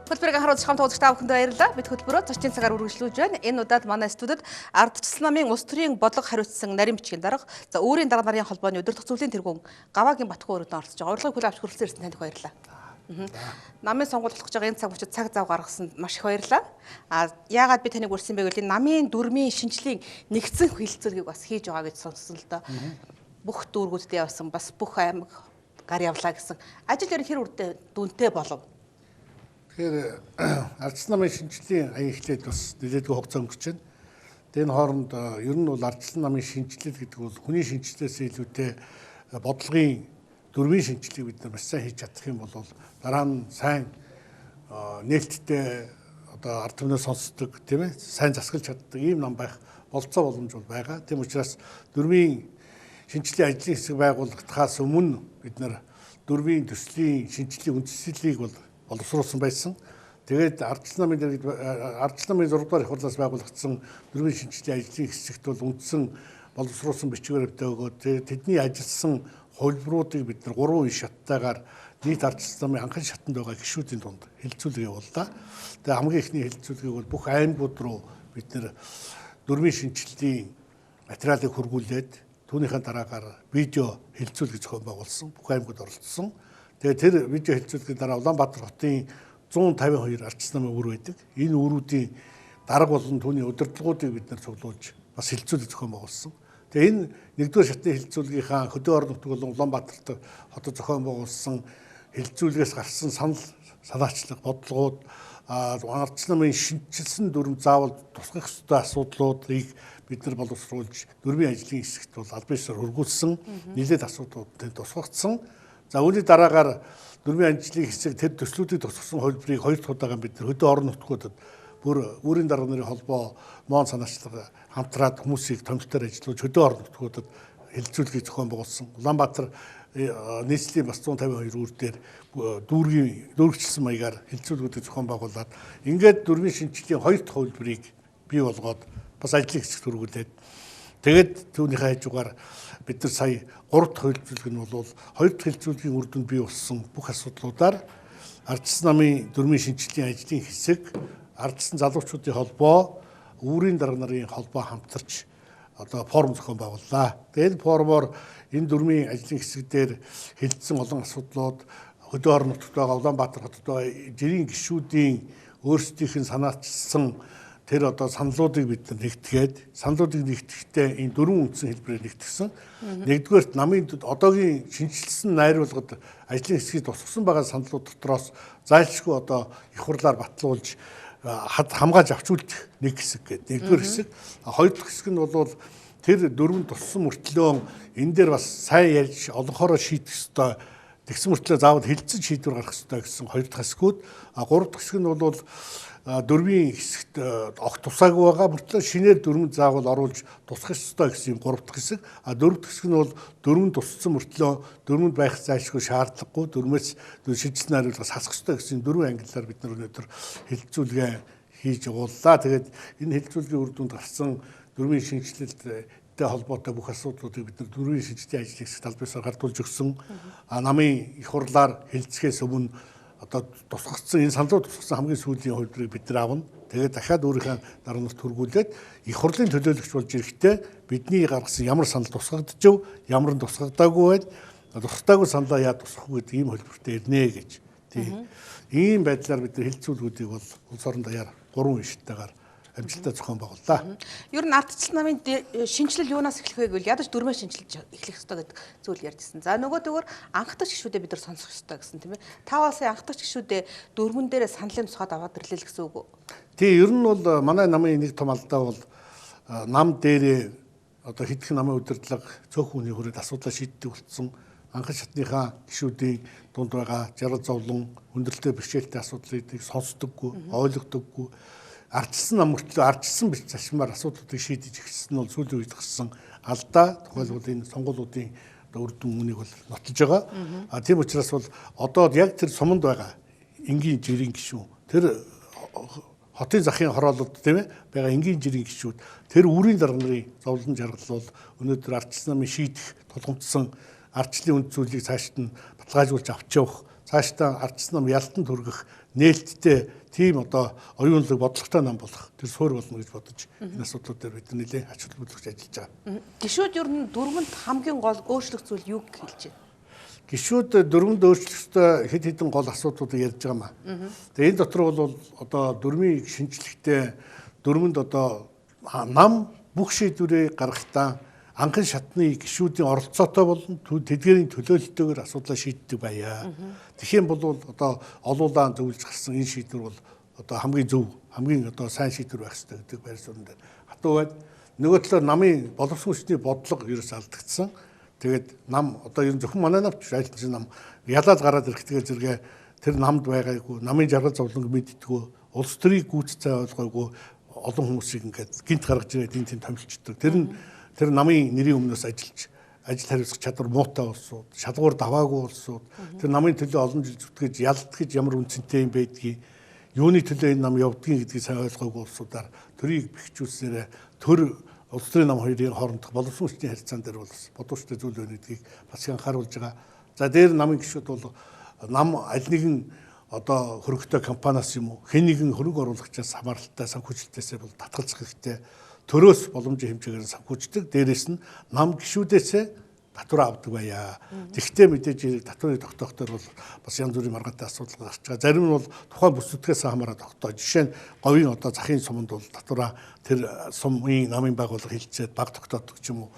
Хөтөлбөрийг харуулж хамт уулзах та бүхэнд баярлалаа. Бид хөтөлбөрөө зочдын цагаар үргэлжлүүлж байна. Энэ удаад манай студид ардчилсан намын улс төрийн бодлого хариуцсан нарийн бичгийн дарга, өөрийн дарга нарын холбооны өдөртөх зөвлөлийн тэргүүн Гаваагийн Батхуу өргөдөн оролцож байгаа. Урилгыг хүлээн авч хүрэлцэн ирсэн танд баярлалаа. Намын сонгуульд болох гэж байгаа энэ цаг мөчид цаг зав гаргасанд маш их баярлалаа. Яагаад би таныг урьсан бэ гэвэл намын дүрмийн шинжилгээг нэгдсэн хэлэлцүүлгийг бас хийж байгаа гэж сонссон л доо. Бүх дүүргүүддээ явсан бас бүх аймаг гар явлаа гэсэн. Ажил ер нь хэр дүнтэй болов? Тэгэхээр ардчилсан намын шинжилгээний аян эхлээд бас нэлээдгүй хугацаа өнгөрч байна. Тэгээд хооронд ер нь бол ардчилсан намын шинжилэл гэдэг бол хүний шинжилгээс илүүтэй бодлогын дүрмийн шинжилгээг бид нар маш сайн хийж чадах юм бол дараа нь сайн нээлттэй одоо ард түмнээ сонсдог тийм ээ сайн засгалж чаддаг ийм нам байх болцоо боломж бол байгаа. Тийм учраас дүрмийн шинжилгээ ажлын хэсэг байгуулагдахаас өмнө бид нар дүрмийн төслийн шинжилгээний үндслэлийг боловсруулсан байсан. Тэгээд ардчилсан намын 6 дугаар их хурлаас байгуулагдсан дүрмийн шинжилгээ ажлын хэсэгт бол үндсэн боловсруулсан бичгээр өвдөө өгөөд тэдний ажилласан хувилбаруудыг бид нар 3 үе шаттайгаар нийт ардчилсан намын анхан шатанд байгаа гишүүдийн дунд хэлэлцүүлэг явууллаа. Тэгээд хамгийн ихний хэлэлцүүлгийг бол бүх аймагуд руу бид нар дүрмийн шинжилгээний материалыг хургуулад түүнийхэн дараагаар видео хэлэлцүүлэг зохион байгуулсан. Бүх аймагуд оролцсон. Тэгээд тэр видео хэлэлцүүлгийн дараа Улаанбаатар хотын 152 ардчилсан намын үр байдаг. Энэ үрүүдийн дарга болон түүний удирдлагуудыг бид нар цуглуулж бас хэлэлцүүлэг зохион байгуулсан. Тэгээд энэ нэгдүгээр шатны хэлэлцүүлгийнхаа хөдөө орон нутаг болон Улаанбаатарт хотод зохион байгуулсан хэлэлцүүлгээс гарсан санаачлаг бодлогууд ардчилсан намын шинжилсэн дүрм заавал тусгах ёстой асуудлуудыг бид нар боловсруулж дүрмийн ажлын хэсэгт бол аль биесээр хургуулсан нэлээд асуудлуудад тусгагдсан. За үүний дараагаар дүрмийн ажлын хэсэг тэр төслүүдийг тусгасан хувилбарыг 2 дахь удаагаар бид нар хөдөө орон нутгуудад бүр өөрийн дарга нарын холбоо моон санаачлага хамтраад хүмүүсийг томилтоор ажиллуулж хөдөө орон нутгуудад хэлэлцүүлгийг зохион байгуулсан. Улаанбаатар нийслэлийн бас 152 үр дээр дүүргчлсэн маягаар хэлэлцүүлгүүдийг зохион байгуулад ингээд дүрмийн шинжилгээний 2 дахь хувилбарыг бий болгоод бас ажлын хэсэгт хөргүүлээд тэгээд түүнийхээ хажуугаар бид нар сая 3 дахь хэлэлцүүлэг нь бол 2 дахь хэлэлцүүлгийн үр дүнд бий болсон бүх асуудлуудаар ардчилсан намын дүрмийн шинжилгээний ажлын хэсэг, ардчилсан залуучуудын холбоо, үүрийн дарга нарын холбоо хамтарч одоо форум зохион байгууллаа. Тэгээд форумоор энэ дүрмийн ажлын хэсэг дээр хэлэлцсэн олон асуудлууд хөдөө орон нутагт байгаа Улаанбаатар хотод байгаа жирийн гишүүдийн өөрсдийнх нь санаачилсан тэр одоо саналуудыг бид нар нэгтгээд саналуудыг нэгтгэхдээ энэ 4 үндсэн хэлбэрээр нэгтгсэн. Нэгдүгээрт намын одоогийн шинжилсэн найруулгад ажлын хэсгийг тусгасан байгаа саналууд дотроос зайлшгүй одоо их хурлаар батлуулж хамгааж авч үлдэх нэг хэсэг гэдэг. Нэгдүгээр хэсэг. Хоёр дахь хэсэг нь бол тэр 4 туссан мөртлөө энэ дээр бас сайн ярьж олонхороо шийдэх ёстой. Тэгсэн мөртлөө заавал хэлэлцэж шийдвэр гаргах ёстой гэсэн хоёр дахь хэсгүүд. Гурав дахь хэсэг нь бол дөрвийн хэсэгт огт тусаагүй байгаа мөртлөө шинээр дөрвөнд заавал оруулж тусах ёстой гэсэн юм гурав дахь хэсэг. Дөрөв дахь хэсэг нь бол дөрвөнд туссан мөртлөө дөрвөнд байх зайлшгүй шаардлагагүй дөрмөөс шинжилсэн найруулгаас хасах ёстой гэсэн 4 ангиллаар бид нар өнөөдөр хэлэлцүүлгээ хийж явууллаа. Тэгээд энэ хэлэлцүүлгийн үр дүнд гарсан дөрвийн шинжилэлтэй холбоотой бүх асуудлуудыг бид нар дөрвийн шинжилгээний ажлын хэсэгт аль биесээр гардуулж өгсөн. Намын их хурлаар хэлэлцгээс өмнө одоо тусгацсан энэ саналууд тусгасан хамгийн сүүлийн хувилбарыг бид нар авна. Тэгээд дахиад өөрийнхөө дарга нарт хургуулад их хурлын төлөөлөгч болж ирэхдээ бидний гаргасан ямар санал тусгагдчихв, ямар нь тусгагдаагүй байна. Тусгагдаагүй саналаа яа тусгахгүй гэдэг ийм хувилбартай ирнэ гэж. Тийм. Ийм байдлаар бид нар хэлэлцүүлгүүдийг бол улс орон даяар 3 уншилтайгаар амжилттай зохион байгууллаа. Ер нь ардчилсан намын шинжилэл юунаас эхлэх вэ гэвэл ядаж дүрмээ шинжилж эхлэх ёстой гэдэг зүйл ярьжсэн. За нөгөөдөгөр анхдагч гишүүдэд бид нар сонсох ёстой гэсэн тийм ээ. Та бас анхдагч гишүүдэд дөрвөн дээрээ саналын тусгаад аваад ирлээ л гэсэн үг үү? Тийм ер нь бол манай намын нэг том алдаа бол нам дээрээ одоо хэдхэн намын удирдлага цөөхөн хүний хүрээд асуудлаа шийддэг болсон. Анхан шатныхаа гишүүдийн дунд байгаа жаргал зовлон хүндрэлтэй бэрхшээлтэй асуудлыг сонсдоггүй, ойлгодоггүй. Ардчилсан нам мөртлөө ардчилсан бич зашмаар асуудлуудыг шийдэж эхэлсэн нь бол сүүлийн үед гарсан алдаа. Тухайлбал энэ сонгуулиудын үр дүн үнийг бол нотолж байгаа. Тийм учраас бол одоо яг тэр суманд байгаа энгийн жирийн гишүүн тэр хотын захын хороололд тийм ээ байгаа энгийн жирийн гишүүд тэр үүрийн дарга нарын зовлон жаргал бол өнөөдөр ардчилсан намын шийдэх тулгамдсан ардчлалын үнд зүйлийг цаашд нь баталгаажуулж авч явах цаашдаа ардчилсан нам ялтан түргэх нээлттэй тийм одоо оюунлаг бодлоготой нам болох тэр суурь болно гэж бодож энэ асуудлууд дээр бид нэлээд ач холбогдуулж ажиллаж байгаа. Гишүүд ер нь дөрвөнд хамгийн гол өөрчлөх зүйл юу хэлж байна? Гишүүд дөрвөнд өөрчлөлтөд хэд хэдэн гол асуудлуудыг ярьж байгаа маа. Тэгээ энэ дотор бол одоо дөрмийн шинжилгээтэй дөрвөнд одоо нам бүх шийдвэрээ гаргахдаа анхан шатны гишүүдийн оролцоотой болон тэдгээрийн төлөөлөлтөөр асуудлаа шийддэг байя. Тэгхийн бол одоо олуулаан зөвлөж гарсан энэ шийдвэр бол одоо хамгийн зөв, хамгийн одоо сайн шийдвэр байх хэрэгтэй гэдэг байр суурин дээр хатуу байд. Нөгөө талаар намын боловсон хүчний бодлого ерөөс алдагдсан. Тэгээд нам одоо ер нь зөвхөн манай намч айлтж нам ялаад гараад ирэхтэйгээ зэрэг тэр намд байгаагүй, намын жаргал зовлонг мэддэггүй, улс төрийг гүйцэцээ ойлгоогүй олон хүмүүсийг ингээд гинт гаргаж ирээд энэ тийм томилчдаг. Тэр намын нэрийн өмнөөс ажиллаж ажил хариуцах чадвар муутай улсууд, шалгуур даваагүй улсууд, тэр намын төлөө олон жил зүтгэж ялдгийж ямар үнцэнтэй юм байдгийг, юуны төлөө энэ нам явдгийг гэдгийг сайн ойлгоогүй улсуудаар төрийг бэхжүүлсээр төр улс төрийн нам хоёрын хоорондох боловсон хүчний харьцаан дээр бол бодууштай зүйл байна гэдгийг бас анхааруулж байгаа. За дээр намын гишүүд бол нам аль нэгэн одоо хөрөгтэй компаниас юм уу хэн нэгэн хөрөнгө оруулагчаас хамааралтай санхүүжилтээсээ бол татгалзах хэрэгтэй. Төрөөс боломжийн хэмжээгээр санхүүждэг. Дээрээс нь нам гишүүдээсээ татвар авдаг байя. Тэгвэл мэдээж татварыг тогтоохоор бол бас янз бүрийн маргаантай асуудал гарч байгаа. Зарим нь бол тухайн бүс зүтгэээс хамаарат тогтоо. Жишээ нь говийн одоо захын суманд бол татвараа тэр сумын намын байгууллага хилцээд баг тогтоодог ч юм уу.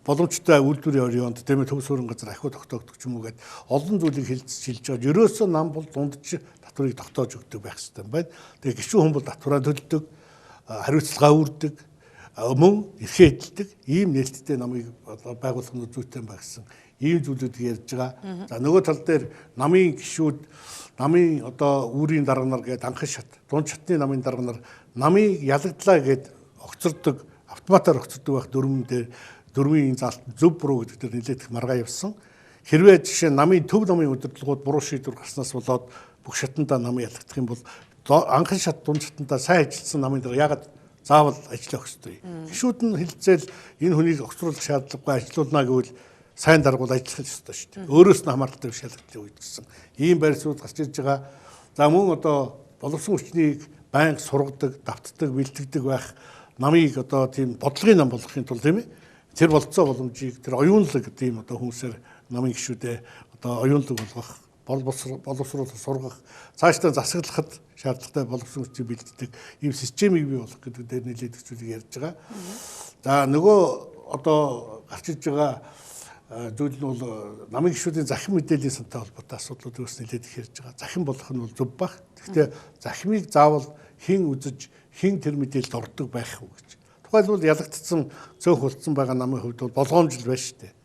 Боломжтой үйлдвэрийн орионд тийм төв суурин газар ахиу тогтоогдох ч юм уу гэд олон зүйлийг хэлж байгаа. Ерөөсөө нам бол дундч татварыг тогтоож өгдөг байх хэрэгтэй юм байна. Тэгээ гишүүн хүн бол татвараа төлдөг, хариуцлага үүрдэг, мөн эрхээ эдэлдэг ийм нээлттэй намыг байгуулах нь зүйтэй байх гэсэн ийм зүйлүүдийг ярьж байгаа. За нөгөө тал дээр намын гишүүд, намын одоо үүрийн дарга нар гээд анхан шат, дунд шатны намын дарга нар намыг ялагдлаа гээд огцордог, автоматар огцордог байх дөрвийн заалт зөв буруу гэдэг дээр нэлээд их маргаа явсан. Хэрвээ жишээ намын төв намын удирдлагууд буруу шийдвэр гарснаас болоод бүх шатандаа намыг ялагдах юм бол анхан шат, дунд шатандаа сайн ажилласан намын дарга яагаад заавал ажиллах ёстой. Гишүүд нь хэлцээл энэ хүнийг огцруулах шаардлагагүй ажилуулна гэвэл сайн даргуул ажиллах ёстой шүү дээ. Өөрөөс нь хамааралтай шалгалтын үед гэсэн ийм байр суурь гарч ирж байгаа. За мөн одоо боловсон хүчнийг байнга сургадаг, давтдаг, бэлтгэдэг байх намыг одоо тийм бодлогын нам болгохын тулд тийм ээ. Тэр болцоо боломжийг тэр оюунлаг тийм одоо хүмүүсээр намын гишүүдээ одоо оюунлаг болгох, боловсруулах, сургах, цаашдаа засаглахад шаардлагатай боловсон хүчийг бэлддэг ийм системийг бий болгох гэдэг дээр нэлээд их зүйлийг ярьж байгаа. За нөгөө одоо гарч иж байгаа зүйл нь бол намын гишүүдийн захин мэдээллийн сантай холбоотой асуудлууд өс нэлээд их ярьж байгаа. Захин болох нь бол зөв баг. Гэхдээ захимыг заавал хэн үзэж, хэн тэр мэдээлэлд ордог байх уу гэж. Тухайлбал ялагдсан цөөх болцсон байгаа намын хувьд бол болгоомжл байна шүү дээ.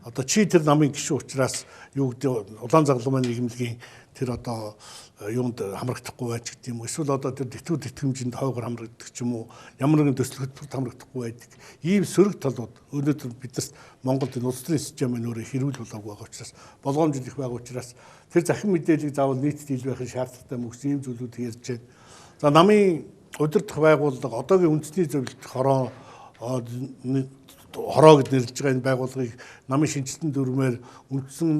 Одоо чи тэр намын гишүүн учраас юу гэдэг улаан загалмайн нийгэмлэгийн тэр одоо юунд хамрагдахгүй байж гэдэг юм уу эсвэл одоо тэр тэтгэмжинд хойгоор хамрагддаг ч юм уу ямар нэгэн төсөл хөтөлбөрт хамрагдахгүй байдаг ийм сөрөг талууд өнөөдөр биднэрт Монголд энэ улс төрийн систем нь өөрөө хэрүүл болоогүй байгаа учраас болгоомжл их байгаа учраас тэр захин мэдээллийг заавал нийтэд ил байхын шаардлагатай мөн ийм зүйлүүд ярьж байна. За намын удирдах байгууллага одоогийн үндэсний зөвлөлт хороо гэд нэрлэж байгаа энэ байгууллагыг намын шинжилтэн дүрмээр үндсэн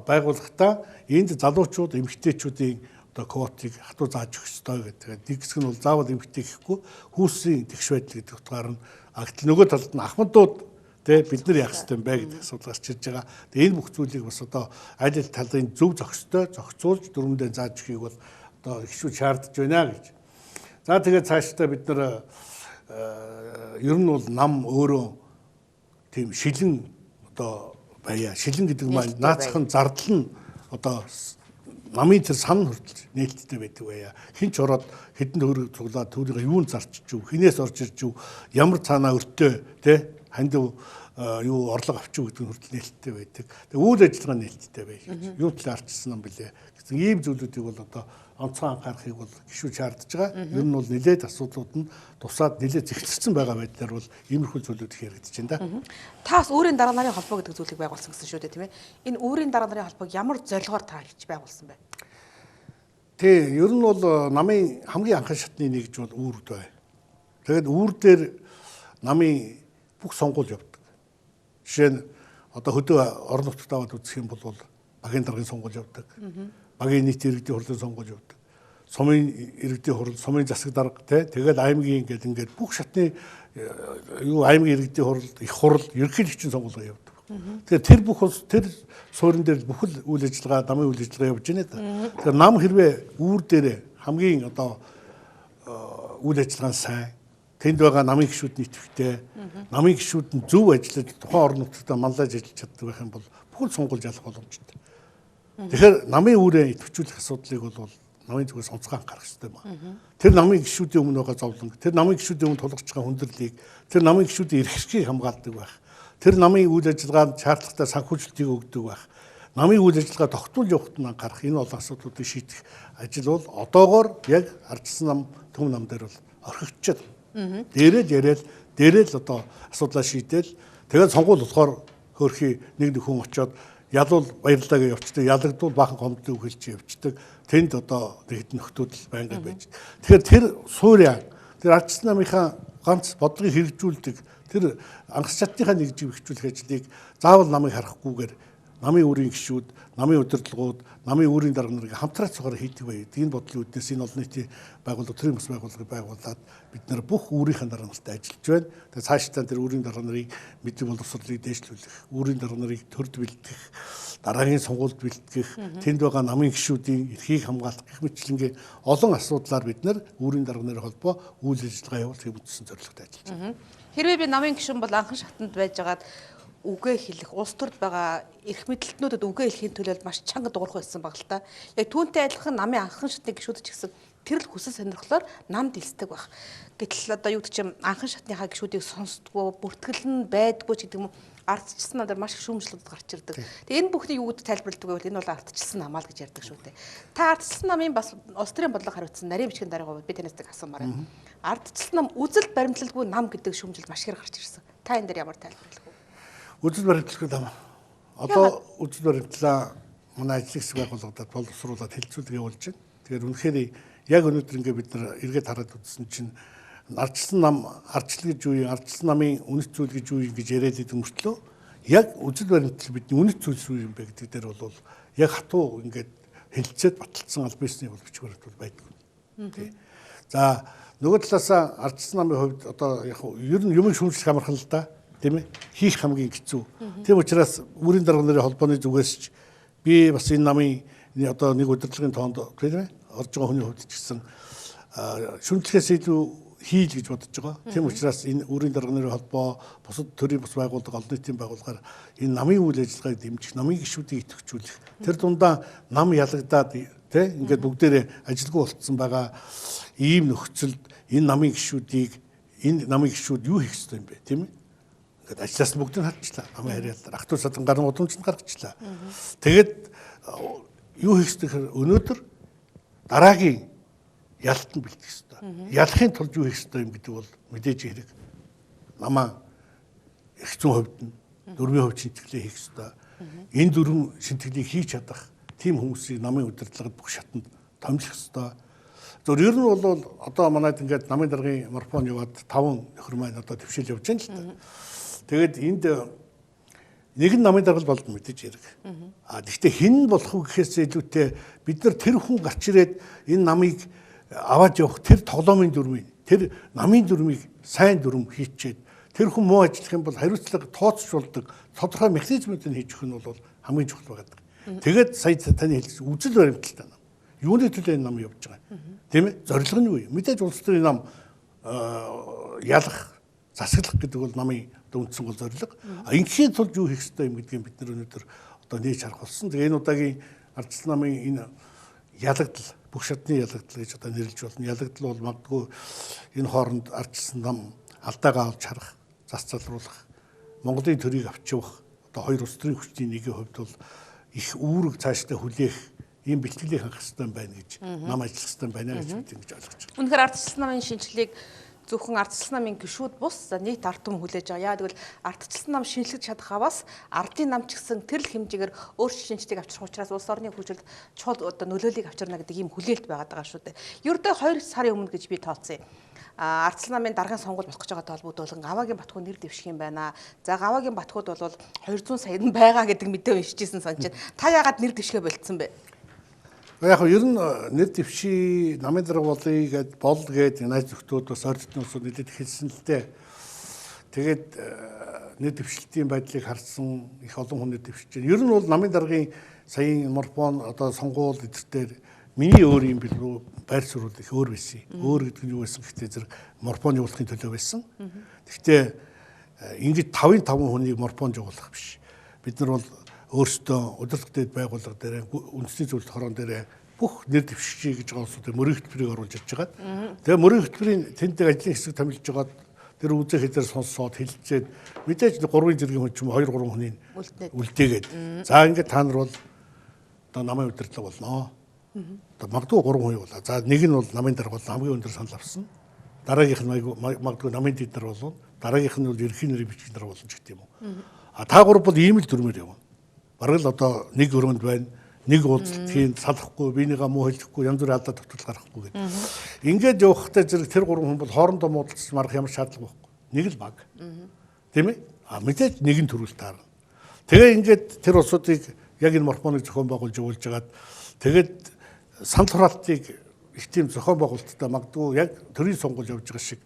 байгууллагатаа энд залуучууд, эмэгтэйчүүдийн одоо квотыг хатуу зааж өгөх ёстой гэдэг. Нэг хэсэг нь бол заавал эмэгтэй гэхгүй хүүсийн тэгш байдал гэдэг утгаар нь агтл нөгөө талд нь ахмадууд бид нар яах ёстой юм бэ гэдэг асуудал гарч ирж байгаа. Тэгээ энэ бүх зүйлийг бас одоо аль аль талын зөв зохистой зохицуулж дүрмдээ зааж өгөхийг бол одоо гишүүд шаардж байна гэж. За тэгээд цаашдаа бид нар ер нь бол нам өөрөө тийм шилэн одоо байя. Шилэн гэдэг маань наацхан зардал нь одоо намын тэр сан хүртэл нээлттэй байдаг байя. Хин ч ороод хэдэн төгрөг цуглаад түүнийг юунд зарчиж өв, хинээс орж ирж өв, ямар цаанаа өртөө тэ ханд юу орлого авчих гэдэг нь хүртэл нээлттэй байдаг. Тэгээ үйл ажиллагаа нээлттэй байх гэж. Юу талаар арчилсан юм бэлээ. Гэсэн ийм зүйлүүдийг бол одоо онцгой анхаарахыг бол гишүүд шаардж байгаа. Ер нь бол нэлээд асуудлууд нь тусаад нэлээд зэгцэрсэн байгаа байдлаар бол иймэрхүү зүйлүүд их яригдж байна да. Та бас өөрийн дарга нарын холбоо гэдэг зүйлийг байгуулсан гэсэн шүү дээ тийм ээ. Энэ өөрийн дарга нарын холбоог ямар зорилгоор та хийж байгуулсан бэ? Тий, ер нь бол намын хамгийн анхны шатны нэг гэж бол үүрд бай. Тэгээд үүр дээр намын бүх сонгуул явдаг. Жишээ нь одоо хөдөө орон нутагт аваад үзэх юм бол багийн даргын сонгуульд явдаг. Багийн нийтийн иргэдийн хурлын сонгуульд явдаг. Сумын иргэдийн хурал, сумын засаг дарга тэгэл аймгийн ингээд бүх шатны аймгийн иргэдийн хурал, их хурал, ерөнхийлөгчийн сонгуулиуд явдаг. Тэгэхээр тэр бүх улс тэр суурин дээр бүхэл үйл ажиллагаа, намын үйл ажиллагаа явж байна да. Тэгэхээр нам хэрвээ үүр дээр хамгийн одоо үйл ажиллагаа сайн, тэнд байгаа намын гишүүд нийтвэхтэй, намын гишүүд нь зөв ажиллаж тухайн орон нутгад манлайж ажиллаж чаддаг байх юм бол бүхэл сонгуульд ялах боломжтой. Тэгэхээр намын үүрээ идэвхжүүлэх асуудлыг бол намын зүгээс онцгой анхаарах хэрэгтэй байна. Тэр намын гишүүдийн өмнө байгаа зовлон, тэр намын гишүүдийн өмнө тулгарч байгаа хүндрэлийг, тэр намын гишүүдийн эрх хэсгийг хамгаалдаг байх. Тэр намын үйл ажиллагаанд шаардлагатай санхүүжилтийг өгдөг байх. Намын үйл ажиллагаа тогтвол явахад нь анхаарах энэ олон асуудлуудыг шийдэх ажил бол одоогоор яг ардчилсан нам, төв нам дээр бол орхигдчихад. Дээрээ л одоо асуудлаа шийдээл тэгээд сонгуул болохоор хөөрхий нэг хүн очиод ялуул баярлалаа гэж явцдаг, ялагдвал баахан гомдол өгүүлж явцдаг. Тэнд одоо хэдэн нөхдүүд байнга байж. Тэгэхээр тэр суурья, тэр ардчилсан намынхаа ганц бодлогыг хэрэгжүүлдэг, тэр анхс чадныхаа нэгжийг бэхжүүлэх ажлыг заавал намыг харахгүйгээр намын үүрийн гишүүд, намын удирдлагууд, намын үүрийн дарга нарыг хамтраад цугаар хийдэг бай. Энэ бодлын үүднээс энэ олон нийтийн байгууллага, төрийн бас байгууллагыг байгуулад бид нар бүх үүрийнхэн дарга нартай ажиллаж байна. Тэгээд цаашдаа тэр үүрийн дарга нарыг мэдлэг боловсролыг дээшлүүлэх, үүрийн дарга нарыг төрд бэлтгэх, дараагийн сонгуульд бэлтгэх, тэнд байгаа намын гишүүдийн эрхийг хамгаалах гэх мэтлэнгийн олон асуудлаар бид нар үүрийн дарга нарын холбоо үйл ажиллагаа явуулах юм утсан зорилготой ажиллаж байна. Хэрвээ би намын гишүүн бол анхан шатанд байжгаад үгээ хэлэх, улс төрд байгаа эрх мэдлэлтнүүдэд үгээ хэлэхийн төлөө маш чанга дуурах байсан баг л та. Яг түүнтэй адилхан намын анхан шатны гишүүд ч гэсэн тэр л хүсэл сонирхлоор намд илсдэг байх. Гэтэл одоо юу гэдэг чим анхан шатныхаа гишүүдийг сонсдгоо, бүртгэл нь байдггүй ч гэдэг юм ардчилсан надад маш их шүүмжлүүд гарч ирдэг. Тэгээ энэ бүхнийг юу гэж тайлбарладаг вэ? Энэ бол ардчилсан намаа л гэж ярьдаг шүү дээ. Та ардчилсан намын бас улс төрийн бодлого хариуцсан нарийн бичгийн дараагийн хувьд би танаас нэг асуумаар байна. Ардчилсан нам үзэл баримтлаггүй нам гэдэг шүүмжил маш их гарч ирсэн. Та энэ дээр ямар тайлбарлах вэ? Үзэл баримтлах юм. Одоо үзэл баримтлаа манай ажил хэсэг байгууллагад боловсруулаад хэлцүүлэг явуулж байна. Тэгэхээр үнэхээр яг өнөөдөр ингээ бид нар эргээд хараад үзсэн чинь ардчилсан нам, ардчил гэж юу юм, ардчилсан намын үнэт зүйл гэж юу юм гэж яриад идэв мөртлөө яг үзэл баримтлал бидний үнэт зүйл юм бэ гэдэг дээр бол яг хатуу ингээд хэлцээд баталсан аль биесний бол бичиг баримт байдгүй. За нөгөө талаасаа ардчилсан намын хувьд одоо яг ер нь юмыг шүүмжлэх амархан л да. Тийм ээ, хийх хамгийн хэцүү. Тийм учраас үүрийн дарга нарын холбооны зүгээс ч би бас энэ намын одоо нэг удирдлагын тоонд тийм ээ орж байгаа хүний хувьд ч гэсэн шүндлэхээс илүү хийл гэж бодож байгаа. Тийм учраас энэ үүрийн дарга нарын холбоо, бусад төрийн бас байгууллага, олон нийтийн байгууллагаар энэ намын үйл ажиллагааг дэмжих, намын гишүүдийг идэвхжүүлэх. Тэр дундаа нам ялагдаад тийм ингээд бүгдээрээ ажилгүй болцсон байгаа ийм нөхцөлд энэ намын гишүүд юу хийх ёстой юм бэ, тийм ээ? Ажлаас бүгд нь хатчлаа. Намын харьяалаар ах トゥ садан гарын удамч нь гаргачлаа. Тэгээд юу хийх гэхээр өнөөдөр дараагийн ялтанд бэлтгэх ёстой. Ялахын тулд юу хийх ёстой юм гэдэг бол мэдээж хэрэг. Намаа их зүүн хувьд нь дөрвийн хувьд шинтгэлээ хийх ёстой. Энэ дөрвөн шинтгэлийг хийж чадах тийм хүмүүсийг намын удирдлагад бүх шатанд томилох ёстой. Зөв ер нь бол одоо манайд ингээд намын даргын марафон яваад 5 нөхөр маань одоо төвшил явж байна л та. Тэгээд энд нэг нь намын даргал болд мэдээж хэрэг. Гэхдээ хэн болох вэ гэхээс илүүтэй бид нар тэр хүн гарч ирээд энэ намыг аваад явах тэр тоглоомын дүрмийг, тэр намын дүрмийг сайн дүрм хийчихэд тэр хүн муу ажиллах юм бол хариуцлага тооцоолдог тодорхой механизмуудыг хийж өгөх нь бол хамгийн чухал байдаг. Тэгээд сая таны хэлсэн үзэл баримталтай нам. Юуны төлөө энэ нам явж байгаа юм? Тийм ээ? Зорилго нь юу юм? Мэдээж улс төрийн нам ялах, засаглах гэдэг бол намын үндсэн гол зорилго. Ингийн тулд юу хийх ёстой юм гэдгийг бид нар өнөөдөр одоо нээж харах болсон. Тэгээ энэ удаагийн ардчилсан намын энэ ялагдал, бүх шатны ялагдал гэж одоо нэрлэж болно. Ялагдал бол магадгүй энэ хооронд ардчилсан нам алдаагаа авч харах, зас залруулах, Монголын төрийг авч явах одоо хоёр улс төрийн хүчний нэгийн хувьд бол их үүрэг цаашдаа хүлээх ийм бэлтгэлийг хангах хэрэгтэй байна гэж нам ажиллах хэрэгтэй байна гэж бид ингэж ойлгож байна. Үнэхээр ардчилсан намын шинжилгээг зөвхөн ардчилсан намын гишүүд бус нийт ард түмэн хүлээж байгаа. Яа тэгвэл ардчилсан нам шинжилж чадхаваас ардын нам ч гэсэн тэр л хэмжээгээр өөрчлөлт шинжлэгийг авчрах учраас улс орны хөгжилд чухал одоо нөлөөллийг авчирна гэдэг ийм хүлээлт байгаад байгаа шүү дээ. Ердөө 2 сарын өмнө гэж би тооцсон юм. Ардчилсан намын даргын сонгуул болох гэж байгаатай холбогдуулан Гаваагийн Батхуу нэр дэвших юм байна. За Гаваагийн Батхууд бол 200 саяд нь байгаа гэдэг мэдээ уншижсэн сан чинь та яагаад нэр дэвшгэ болцсон бэ? Яг ер нь нэр дэвши намын дарга болъё гэд бол гээд найз нөхдүүд бас ордитны усууд нэлээд хэлсэн л дээ. Тэгээд нэр дэвшилтийн байдлыг харсан их олон хүн нэр дэвшиж байна. Ер нь бол намын даргын саяын морфон одоо сонгуул эдгээр миний өөр юм билүү байр суурь их өөр байсан. Өөр гэдэг нь юу байсан гэхдээ зэрэг морфон явуулахын төлөө байсан. Гэхдээ ингэж 5-5 хүнийг морфон явуулах биш. Бид нар бол өөрсдөө удирдлагын байгууллага дээр үндэсний зөвлөлт хорон дээр бүх нэр дэвшигчийг гэж байгаа улсуудыг мөрийн хөтөлбөрийг оруулж ирж байгаа. Тэгээ мөрийн хөтөлбөрийн тэндэг ажлын хэсэг томилж байгаа тэр үзээ хэдээр сонсоод хэлцээд мэдээж 3 зэргийн хүн ч юм уу 2-3 хүнийг үлдээгээд за ингээд та нар бол одоо намын удирдлага болно. Одоо магадгүй 3 хүн болоо. За нэг нь бол намын дарга бол хамгийн өндөр санал авсан. Дараагийнх нь магадгүй намын дэд нар болов. Дараагийнх нь бол ерхий нэрийн бичиг нар болно гэх юм уу. А та гур бол ийм л дүрмээр явна. Бараг л одоо нэг өрөөнд байна. Нэг уулзалтын салахгүй, биенийгээ муу хэлэхгүй, янз бүрийн алдаа тогтвол гаргахгүй гэдэг. Ингээд явахтай зэрэг тэр 3 хүн бол хоорондоо муудалцж марах ямар шаардлага байхгүй. Нэг л баг. Тийм ээ? А мэдээж нэг нь төрүүл таарна. Тэгээ ингээд тэр улсуудыг яг энэ морфоныг зохион байгуулж явуулж хагаад тэгээд санал хураалтыг их тийм зохион байгуулалттай магадгүй яг төрийн сонгуул явж байгаа шиг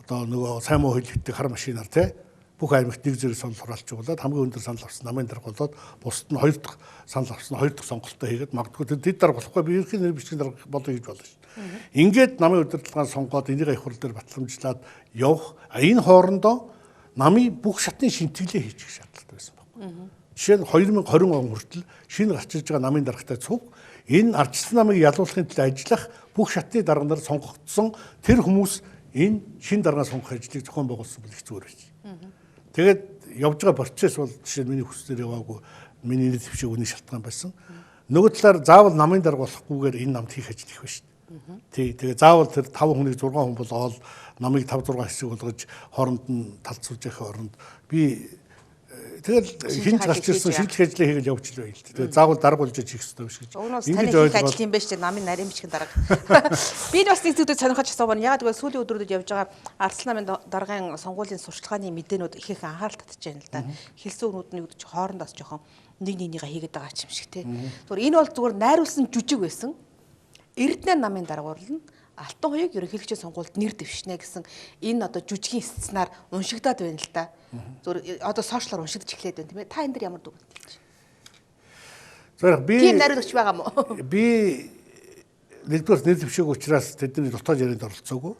одоо нөгөө сайн муу хэлбэртэй хар машинаар тий бүх аймагт нэг зэрэг санал хураалж явуулаад хамгийн өндөр санал авсан намын дарга болоод бусад нь 2 дахь санал авсан 2 дахь сонголтоо хийгээд магадгүй тэд дарга болохгүй би ерхий нэр бичгийн дарга болоо гэж болно шүү дээ. Ингээд намын удирдлагаа сонгоод энийг их хурл дээр батламжлаад явах энэ хоорондоо намын бүх шатны шинтгэлээ хийчих шаардлагатай байсан байна. Жишээ нь 2020 он хүртэл шинэ гарч ирж байгаа намын даргатай цуг энэ ардчилсан намыг ялуулахын төлөө ажиллах бүх шатны дарганаар сонгогдсон тэр хүмүүс энэ шинэ даргаа сонгох ажлыг зохион байгуулсан бол их зүгээр байж. Тэгээд явж байгаа процесс бол жишээ нь миний хүслээр яваагүй миний нэр дэвшиг үний шалтгаан байсан. Нөгөө талаар заавал намын дарга болохгүйгээр энэ намд хийх ажил их байна шүү дээ. Тэгээ заавал тэр 5 хүнийг 6 хүн болгоод намыг 5-6 хэсэг болгож хооронд нь талцуулж явах оронд би тэгэл хинж гарч ирсэн шийдлэх ажлыг хийгээл явуулчихлаа байл. Тэгээ заавал дарга болж хийх хэрэгтэй биш гэж. Ингэж ойлгох ажил юм байна шүү дээ. Намын нарийн бичгийн дарга. Би бас нэг зүйлд сонирхож асуувал яг гэвэл сүүлийн өдрүүдэд явж байгаа Ардчилсан намын даргын сонгуулийн сурчлагын мэдээнүүд их анхаарал татж байна л да. Хэлсэн өгнүүд нь хоорондоос жоохон нэг нэгнийгээ хийгээд байгаа юм шиг тий. Зүгээр энэ бол зүгээр найруулсан жүжиг байсан. Эрдэнэ намын даргуур нь Алтан хуйг ерөнхийлөгчийн сонгуульд нэр дэвшнэ гэсэн энэ одоо жүжигийн сценаар уншигдаад байна л да. Зүгээр одоо сошиалар уншигдаж эхлээд байна тийм ээ. Та энэ дэр ямар дүгнэлт хийж байна? Би тийм найруулагч байгаа мó? Би нэгдүгээр нэр дэвшээг учраас тэдний дотоод ярианд оролцоогүй.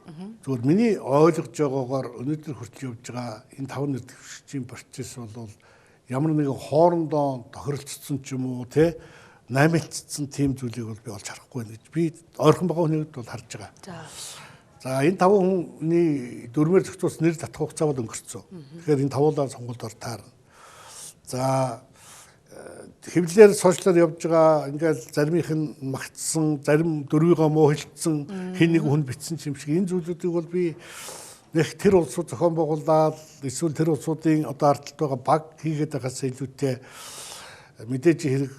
Зүгээр миний ойлгож байгаагаар өнөөдөр хүртэл явж байгаа энэ 5 нэр дэвшигчийн процесс бол ямар нэгэн хоорондоо тохиролцсон ч юм уу те наймаалцсан тийм зүйлийг бол би олж харахгүй байна гэж би ойрхон байгаа хүнийд бол харж байгаа. За энэ 5 хүний дөрмөр зохицуулсан нэр татах хугацаа бол өнгөрцөө. Тэгэхээр энэ 5-уулаа сонгуульд ор таарна. За хэвлэлээр сошиалар явж байгаа ингээл заримийнх нь магтсан, зарим дөрвийгөө муу хэлсэн, хин нэг хүн битсэн юм шиг энэ зүйлүүдийг бол би нэг тэр улсууд зохион байгуулаад эсвэл тэр улсуудын одоо ардталт байгаа баг хийгээд байхаас илүүтэй мэдээж хэрэг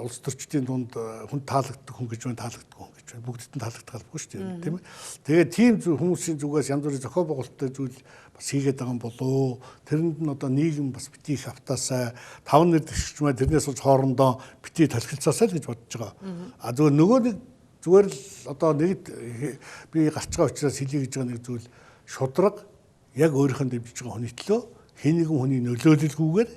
улс төрчдийн дунд хүн таалагддаг хүн гэж байна, таалагддаг хүн гэж байна. Бүгдд нь таалагдах албагүй шүү дээ, тийм ээ. Тэгээд тийм хүмүүсийн зүгээс янз бүрийн зохион байгуулалттай зүйл бас хийгээд байгаа юм болоо. Тэрэнд нь одоо нийгэм бас битгий их автаасаа 5 нэр дэвшигчмээ тэрнээс болж хоорондоо битгий талхилцаасаа л гэж бодож байгаа. А зөвхөн нөгөө нэг зүгээр л одоо нэгд би гарч байгаа учраас хэлье гэж байгаа нэг зүйл шудраг яг өөрийнхөө дэмжиж байгаа хүний төлөө хэн нэгэн хүний нөлөөлөлгүйгээр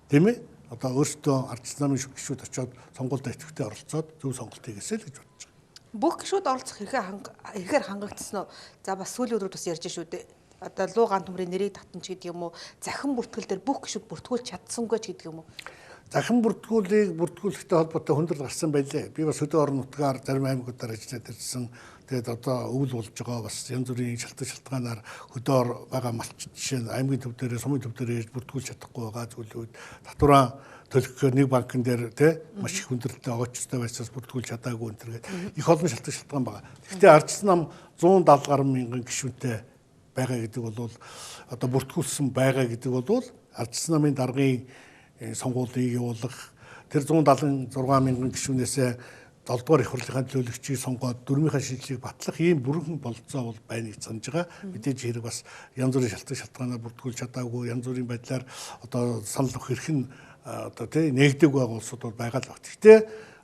тийм ээ одоо өөртөө Ардчилсан намын гишүүд очиод сонгуульд идэвхтэй оролцоод зөв сонголт хийгээсэй л гэж бодож байгаа. Бүх гишүүд оролцох ихээр хангагдсан уу? За бас сүүлийн өдрүүд бас ярьж шүү дээ. Одоо луу гант төмрийн нэрийг татамж гэдэг юм уу? Захин бүртгэл дээр бүх гишүүд бүртгүүлж чадсангүй ч гэдэг юм уу? Захин бүртгүүлэхтэй холбоотой хүндрэл гарсан байлээ. Би бас хөдөө орон нутгаар зарим аймагуудаар ажиллаад ирсэн. Тэгээд одоо өвөл болж байгаа бас янз бүрийн шалтгаанаар хөдөөр байгаа малч жишээ нь аймгийн төв дээрээ сумын төв дээрээ бүртгүүлж чадахгүй байгаа зүйлүүд татвараа төлөхөөр нэг банкн дээр тий маш их хүндрэлтэй огоочтой байсаас бүртгүүлж чадаагүй энэ төргээд их олон шалтгаан байгаа. Гэхдээ Ардчилсан нам 170 гаруй мянган гишүүнтэй байгаа гэдэг бол одоо бүртгүүлсэн байгаа гэдэг бол Ардчилсан намын даргын сонгуулийг явуулах тэр 176 мянган гишүүнээс 7 дугаар их хурлынхаа төлөөлөгчийг сонгоод дөрмийнхаа шинжилгээг батлах ийм бүрэн бололцоо бол байна гэж санаж байгаа. Мэдээж хэрэг бас янз бүрийн шалтгаанаар бүртгүүлж чадаагүй, янз бүрийн байдлаар одоо санал өгөх эрх нь одоо тий нэгдэг байгаа улсууд бол байгаа л баг. Гэхдээ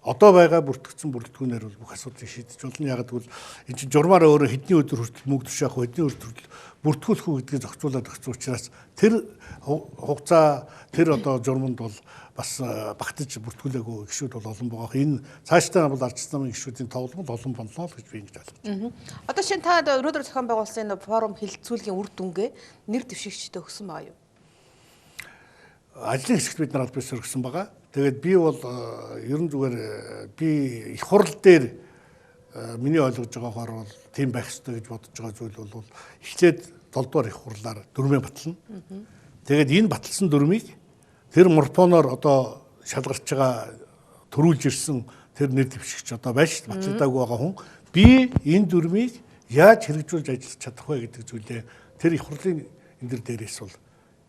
одоо байгаа бүртгэгдсэн бүрэлдэхүүнээр бол бүх асуудлыг шийдэж болно. Яг гэвэл энэ чинь журмаар өөрөө хэдний өдөр хүртэл мөнгө тушаах уу, хэдний өдөр хүртэл бүртгүүлэх үү гэдгийг зохицуулаад өгсөн учраас тэр хугацаа тэр одоо журманд бол бас багтаж бүртгүүлээгүй гишүүд бол олон байгаа. Энэ цаашдаа бол ардчилсан намын гишүүдийн тоглолт олон болно л гэж би ингэж ойлгож байна. Одоо шинэ та өнөөдөр зохион байгуулсан энэ форум хилцүүлгийн үр дүнгээ нэр дэвшигчдэд өгсөн байгаа юу? Ажлын хэсэгт бид нар аль бис өргөсөн байгаа. Тэгээд би бол ерөн зүгээр би их хурл дээр миний ойлгож байгаагаар бол тийм байх ёстой гэж бодож байгаа зүйл бол эхлээд 7 дугаар их хурлаар дөрмөө батлана. Тэгээд энэ баталсан дөрмийг тэр морфоноор одоо шалгарч байгаа төрүүлж ирсэн тэр нэр дэвшигч одоо байж батлагдаагүй байгаа хүн би энэ дөрмийг яаж хэрэгжүүлж ажиллаж чадах вэ гэдэг зүйлээ тэр их хурлын энэ дээрээс бол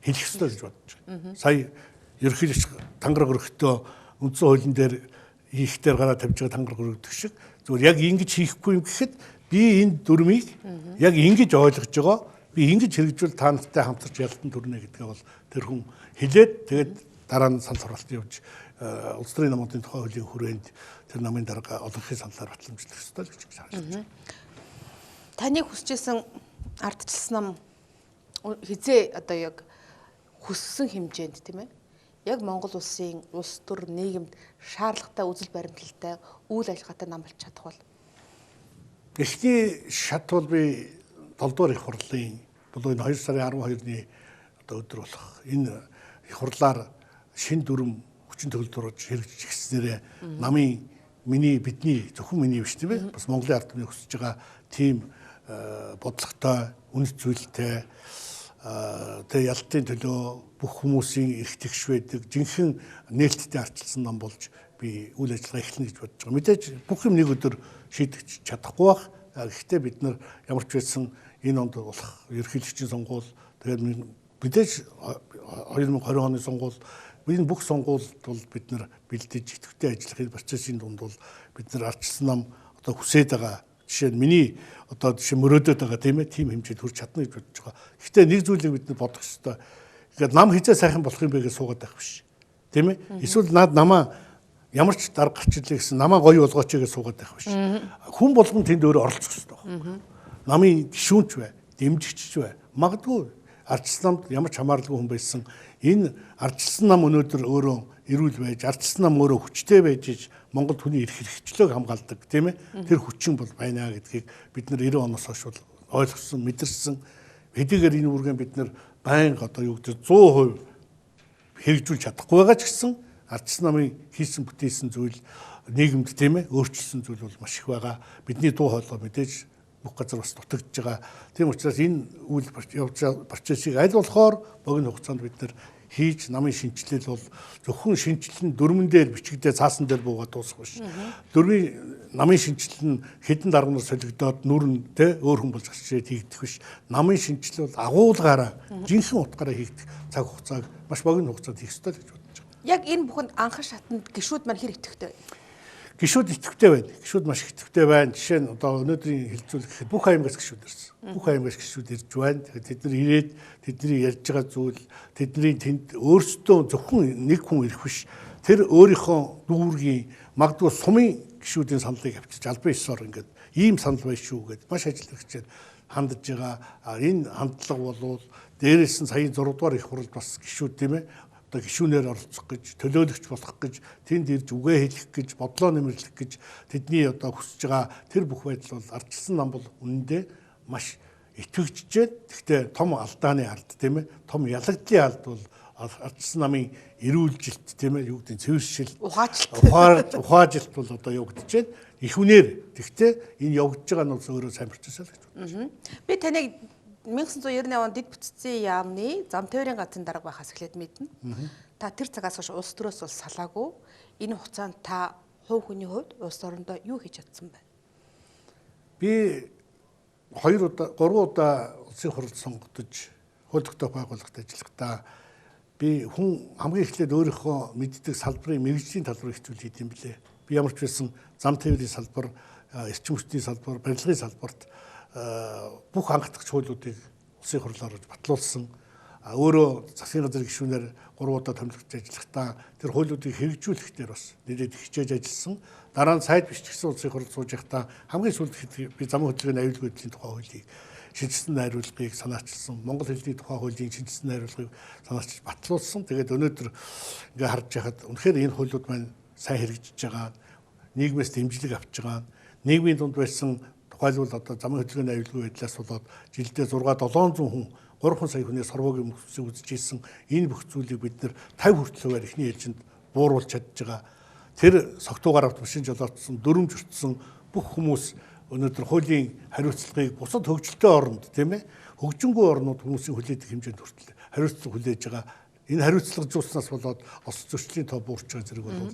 хэлэх ёстой гэж бодож байна. Сая ерөнхийлөгч тангараг өргөхдөө үндсэн хуулийн дээр хийхдээ гараа тавьж байгаа тангараг өргөдөг шиг зүгээр яг ингэж хийхгүй юм гэхэд би энэ дөрмийг яг ингэж ойлгож байгаа. Би ингэж хэрэгжүүл та нартай хамтарч ялтан төрнө гэдгээ бол тэр хүн хэлээд тэгээд дараа нь санал хураалт явж улс төрийн намуудын тухай хуулийн хүрээнд тэр намын дарга олонхын саналаар батламжлах ёстой л гэж харж байна. Таны хүсэжсэн ардчилсан нам хизээ одоо яг хүссэн хэмжээнд тийм ээ. Яг Монгол улсын улс төр нийгэмд шаардлагатай үзэл баримтлалтай үйл ажиллагаатай нам болж чадах бол. Эхний шат бол би 7 дугаар их хурлын болоо энэ 2 сарын 12-ны одоо өдөр болох энэ их хурлаар шин дүрм хүчин төгөлдрөж хэрэгжиж гиснээрээ намын бидний зөвхөн миний биш тийм ээ бас Монголын ард түмний хүсэж байгаа тийм бодлоготой үнэт зүйлтэй тэгээ ялтын төлөө бүх хүмүүсийн эрх тэгш байдаг жинхэнэ нээлттэй ардчилсан нам болж би үйл ажиллагаа эхлэнэ гэж бодож байгаа. Мэдээж бүх юм нэг өдөр шийдэж чадахгүй байх. Гэхдээ бид нар ямар ч байсан энэ онд болох ерөнхийлөгчийн сонгуул тэгээд мэдээж 2020 оны сонгуул энэ бүх сонгуульд бол бид нар бэлдэж идэвхтэй ажиллахын процессын дунд бол бид нар ардчилсан нам одоо хүсээд байгаа. Жишээ нь миний одоо жишээ мөрөөдөд байгаа тийм ээ тийм хэмжээд хүрч чадна гэж бодож байгаа. Гэхдээ нэг зүйлийг бид нар бодох ёстой. Ингээд нам хизээ сайхан болох юм бэ гэж суугаад байх биш. Тийм ээ? Эсвэл намаа ямар ч дарга гарч ирлээ гэсэн намаа гоё болгооч гэж суугаад байх биш. Хүн болгон тэнд өөрөө оролцох ёстой байна. Намын гишүүнч бай, дэмжигчч бай. Магадгүй ардчилсан намд ямар ч хамааралгүй хүн байсан энэ ардчилсан нам өнөөдөр өөрөө эрүүл байж, ардчилсан нам өөрөө хүчтэй байж Монгол хүний эрх хэрэгчлөөг хамгаалдаг тийм ээ тэр хүчин бол байна гэдгийг бид нар 90 оноос хойш бол ойлгосон, мэдэрсэн. Хэдийгээр энэ үүргээ бид нар байнга одоо юу гэдэг 100% хэрэгжүүлж чадахгүй байгаа ч гэсэн ардчилсан намын хийсэн бүтээсэн зүйл нийгэмд тийм ээ өөрчилсөн зүйл бол маш их байгаа. Бидний дуу хоолой мэдээж бүх газар бас дутагдж байгаа. Тийм учраас энэ үйл явж байгаа процессыг аль болохоор богино хугацаанд бид нар хийж намын шинжилэл бол зөвхөн шинжилэл нь дөрмөн дээр бичигдээ цаасан дээр буугаад дуусах биш. Дөрмийн намын шинжилэл нь хэдэн дарганаар солигдоод нүрэн тэ өөр хүн болж гарчээд хийгдэх биш. Намын шинжилэл бол агуулгаараа жинхэнэ утгаараа хийгдэх цаг хугацааг маш богино хугацаанд хийх ёстой гэж бодож байгаа. Яг энэ бүхэнд анхан шатанд гишүүд маань хэр идэвхтэй вэ? Гишүүд идэвхтэй байна. Гишүүд маш идэвхтэй байна. Жишээ нь одоо өнөөдрийн хэлцүүлэг гэхэд бүх аймагаас гишүүд ирсэн. Бүх аймагаас гишүүд ирж байна. Тэгэхээр тэд нар ирээд тэдний ярьж байгаа зүйл тэдний тэнд өөрсдөө зөвхөн нэг хүн ирэх биш. Тэр өөрийнхөө дүүргийн магадгүй сумын гишүүдийн саналыг авчиж албан ёсоор ингээд ийм санал байна шүү гэд маш ажил хэрэгчээр хандж байгаа. Энэ хандлага болвол дээрээс нь саяын 6 дугаар их хуралд бас гишүүд тийм ээ гишүүнээр оролцох гэж, төлөөлөгч болох гэж, тэнд ирж үгээ хэлэх гэж, бодлоо нэмэрлэх гэж тэдний одоо хүсэж байгаа тэр бүх байдал бол ардчилсан нам бол үнэндээ маш итгэвчжээд гэхдээ том алдааны алд тийм ээ том ялагдлын алд бол ардчилсан намын эрүүлжилт тийм ээ юу гэдэг цэвэршил ухаажилт бол одоо явагдчихээн их үнээр гэхдээ энэ явагдаж байгаа нь өөрөө сайн процесс л гэж бодож байна. Би таныг 1998 онд дэд бүтцийн яамны зам тээврийн газрын дарга байхаас эхлээд мэднэ. Та тэр цагаас хойш улс төрөөс бол салаагүй. Энэ хугацаанд та хувь хүний хувьд улс орондоо юу хийж чадсан бэ? Би 3 удаа улсын хурлд сонгогдож хууль тогтоох байгууллагад ажиллахдаа би хүн хамгийн эхлээд өөрийнхөө мэддэг салбарын мэргэжлийн талбарыг хичүүл хийд юм блэ. би ямар ч байсан зам тээврийн салбар, эрчим хүчний салбар, барилгын салбарт бүх анхдагч хуулиудыг улсын хурлаар батлуулсан. Өөрөө засгийн газрын гишүүнээр 3 удаа томилогдож ажиллахдаа тэр хуулиудыг хэрэгжүүлэх дээр бас нэлээд хичээж ажилласан. Дараа нь сайд бичигдсэн улсын хурл сууж байхдаа хамгийн сүүлд би замын хөдөлгөөний аюулгүй байдлын тухай хуулийг шинжилсэн найруулгыг санаачилсан. Монгол хэлний тухай хуулийн шинжилсэн найруулгыг санаачилж батлуулсан. Тэгээд өнөөдөр ингээ харж байхад үнэхээр энэ хуулиуд маань сайн хэрэгжиж байгаа, нийгмээс дэмжлэг авч байгаа, нийгмийн дунд байсан тухайлбал одоо замын хөдөлгөөний аюулгүй байдлаас болоод жилдээ 6-700 хүн 3 сая хүнээс хорвоогийн мөхсийг үзэж ийсэн энэ бүх зүйлийг бид нэр 50 хүртэлгээр эхний ээлжинд бууруулж чадж байгаа. Тэр согтуугаар авт машин жолоодсон, дүрмж өртсөн бүх хүмүүс өнөөдөр хуулийн хариуцлагыг бусад хөгжилтэй орнд тийм ээ хөгжингүй орнууд хүмүүсийн хүлээдэг хэмжээнд хүртэл хариуцлага хүлээж байгаа. Энэ хариуцлагажуулснаас болоод олс зөрчлийн тоо буурч байгаа зэрэг бол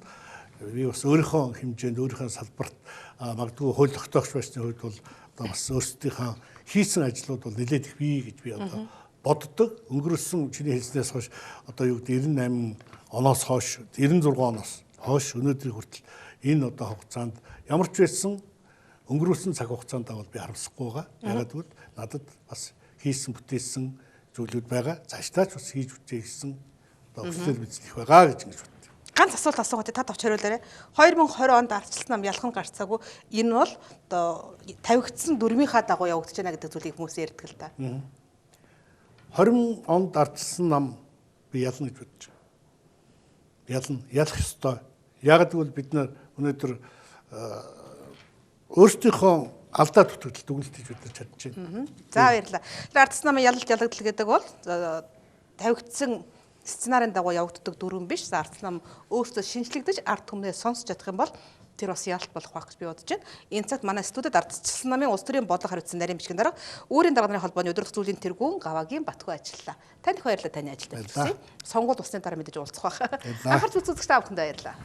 би бас өөрийнхөө хэмжээнд өөрийнхөө салбарт магадгүй хууль тогтоогч байсны хувьд бол одоо бас өөрсдийнхөө хийсэн ажлууд бол нэлээд их бий гэж би одоо боддог. Өнгөрсөн чиний хэлснээс хойш одоо юу гэдэг 98 оноос хойш 96 оноос хойш өнөөдрийн хүртэл энэ одоо хугацаанд ямар ч байсан өнгөрүүлсэн цаг хугацаанд бол би харамсахгүй байгаа. Ягаад гэвэл надад бас хийсэн бүтээсэн зүйлүүд байгаа. Цаашдаа ч бас хийж үтээ гэсэн одоо хүсэл үзлэх байгаа гэж ингэж боддог. Ганц асуулт асуугаад та товч хариулаарай. 2020 онд ардчилсан нам ялхан гарцаагүй. Энэ бол одоо тавигдсан дүрмийнхаа дагуу явагдаж байна гэдэг зүйлийг хүмүүс ярьдаг л да. 20 онд ардчилсан нам би ялна гэж бодож байна. Ялах ёстой. Яг гэвэл бид өнөөдөр өөрсдийнхөө алдаа дутагдaltaд дүгнэлт хийж бид чадж байна. За баярлалаа. Тэр ардчилсан намын ялагдал гэдэг бол тавигдсан сценарын дагуу явагддаг дүрм биш. Ардчилсан нам өөртөө шинжлэгдэж ард түмнээ сонсч чадах юм бол тэр бас ялт болох байх гэж би бодож байна. Энэ цагт манай студид ардчилсан намын улс төрийн бодлого хариуцсан нарийн бичгийн дарга өөрийн дарга нарын холбооны өдөр төгсгөлийн тэргүүн Гаваагийн Батхуу ажиллалаа. Танд их баярлалаа таны ажилд ажилласан. Сонгуульд усны дараа мэдээж уулзах байх. Анхаарч үзэгчдээ авахд баярлалаа.